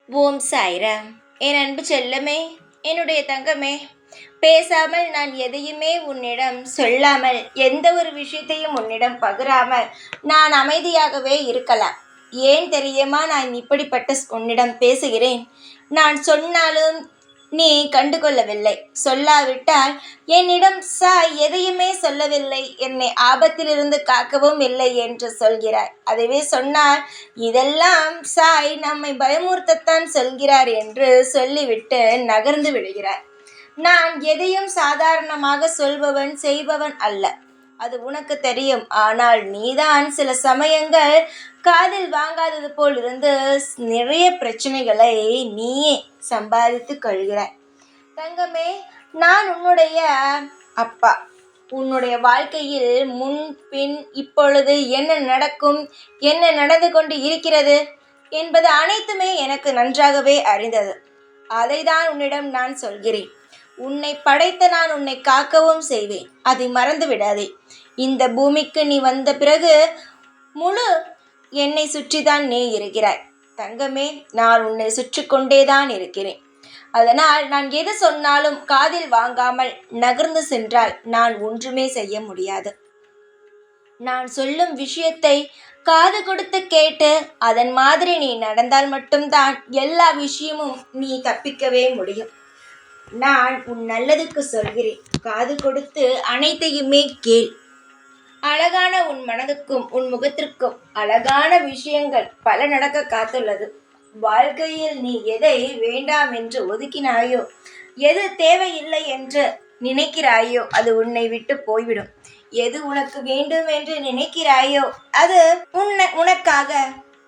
ஓம் சாய்ராம். என் அன்பு செல்லமே, என்னுடைய தங்கமே, பேசாமல் நான் எதையுமே உன்னிடம் சொல்லாமல், எந்த ஒரு விஷயத்தையும் உன்னிடம் பகிராமல் நான் அமைதியாகவே இருக்கலாம். ஏன் தெரியுமா நான் இப்படிப்பட்ட உன்னிடம் பேசுகிறேன்? நான் சொன்னாலும் நீ கண்டுகொள்ளவில்லை. சொல்லாவிட்டால் என்னிடம் எதையுமே சொல்லவில்லை, என்னை ஆபத்திலிருந்து காக்கவும் இல்லை என்று சொல்கிறாய். அதுவே சொன்னால் இதெல்லாம் சாய் நம்மை பயமுறுத்தத்தான் சொல்கிறார் என்று சொல்லிவிட்டு நகர்ந்து விடுகிறார். நான் எதையும் சாதாரணமாக சொல்பவன் செய்பவன் அல்ல, அது உனக்கு தெரியும். ஆனால் நீதான் சில சமயங்கள் காதில் வாங்காதது போல் இருந்து நிறைய பிரச்சனைகளை நீயே சம்பாதித்து கொள்கிறாய். தங்கமே, நான் உன்னுடைய அப்பா. உன்னுடைய வாழ்க்கையில் முன் பின் இப்பொழுது என்ன நடக்கும், என்ன நடந்து கொண்டு இருக்கிறது என்பது அனைத்துமே எனக்கு நன்றாகவே அறிந்தது. அதை தான் உன்னிடம் நான் சொல்கிறேன். உன்னை படைத்த நான் உன்னை காக்கவும் செய்வேன், அதை மறந்து விடாதே. இந்த பூமிக்கு நீ வந்த பிறகு முழு என்னை சுற்றிதான் நீ இருக்கிறாய். தங்கமே, நான் உன்னை சுற்றி கொண்டேதான் இருக்கிறேன். அதனால் நான் எது சொன்னாலும் காதில் வாங்காமல் நகர்ந்து சென்றால் நான் ஒன்றுமே செய்ய முடியாது. நான் சொல்லும் விஷயத்தை காது கொடுத்து கேட்டு அதன் மாதிரி நீ நடந்தால் மட்டும்தான் எல்லா விஷயமும் நீ தப்பிக்கவே முடியும். நான் உன் நல்லதுக்கு சொல்கிறேன், காது கொடுத்து அனைத்தையுமே கேள். அழகான உன் மனதுக்கும் உன் முகத்திற்கும் அழகான விஷயங்கள் பல நடக்க காத்துள்ளது. வாழ்க்கையில் நீ எதை வேண்டாம் என்று ஒதுக்கினாயோ, எது தேவையில்லை என்று நினைக்கிறாயோ அது உன்னை விட்டு போய்விடும். எது உனக்கு வேண்டும் என்று நினைக்கிறாயோ அது உனக்காக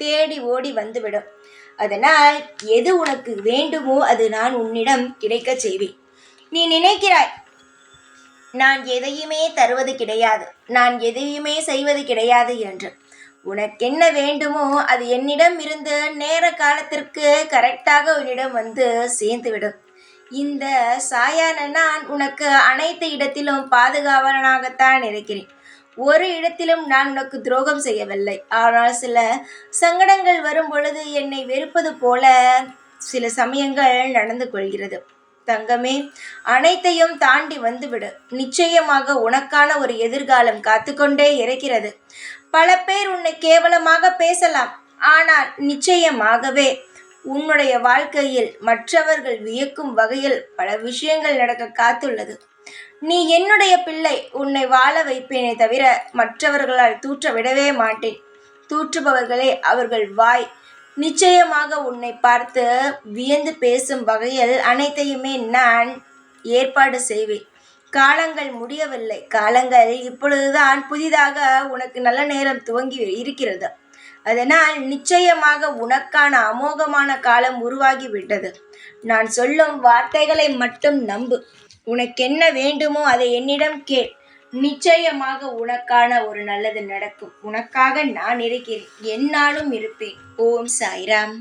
தேடி ஓடி வந்துவிடும். அதனால் எது உனக்கு வேண்டுமோ அது நான் உன்னிடம் கிடைக்க செய்வேன். நீ நினைக்கிறாய் நான் எதையுமே தருவது கிடையாது, நான் எதையுமே செய்வது கிடையாது என்று. உனக்கென்ன வேண்டுமோ அது என்னிடம் இருந்து நேர காலத்திற்கு கரெக்டாக உன்னிடம் வந்து சேர்ந்துவிடும். இந்த சாயான நான் உனக்கு அனைத்து இடத்திலும் பாதுகாவலனாகத்தான் இருக்கிறேன். ஒரு இடத்திலும் நான் உனக்கு துரோகம் செய்யவில்லை. ஆனால் சில சங்கடங்கள் வரும் பொழுது என்னை வெறுப்பது போல சில சமயங்கள் நடந்து கொள்கிறது. தங்கமே, அனைத்தையும் தாண்டி வந்துவிடு. நிச்சயமாக உனக்கான ஒரு எதிர்காலம் காத்துக்கொண்டே இருக்கிறது. பல பேர் உன்னை கேவலமாக பேசலாம், ஆனால் நிச்சயமாகவே உன்னுடைய வாழ்க்கையில் மற்றவர்கள் வியக்கும் வகையில் பல விஷயங்கள் நடக்க காத்துள்ளது. நீ என்னுடைய பிள்ளை, உன்னை வாழ வைப்பேனே தவிர மற்றவர்களால் தூற்ற விடவே மாட்டேன். தூற்றுபவர்களே அவர்கள் வாய் நிச்சயமாக உன்னை பார்த்து வியந்து பேசும் வகையில் அனைத்தையுமே நான் ஏற்பாடு செய்வேன். காலங்கள் முடியவில்லை, காலங்கள் இப்பொழுதுதான் புதிதாக உனக்கு நல்ல நேரம் துவங்கி இருக்கிறது. அதனால் நிச்சயமாக உனக்கான அமோகமான காலம் உருவாகிவிட்டது. நான் சொல்லும் வார்த்தைகளை மட்டும் நம்பு. உனக்கென்ன வேண்டுமோ அதை என்னிடம் கேள். நிச்சயமாக உனக்கான ஒரு நல்லது நடக்கும். உனக்காக நான் இருக்கிறேன், எந்நாளும் இருப்பேன். ஓம் சாய்ராம்.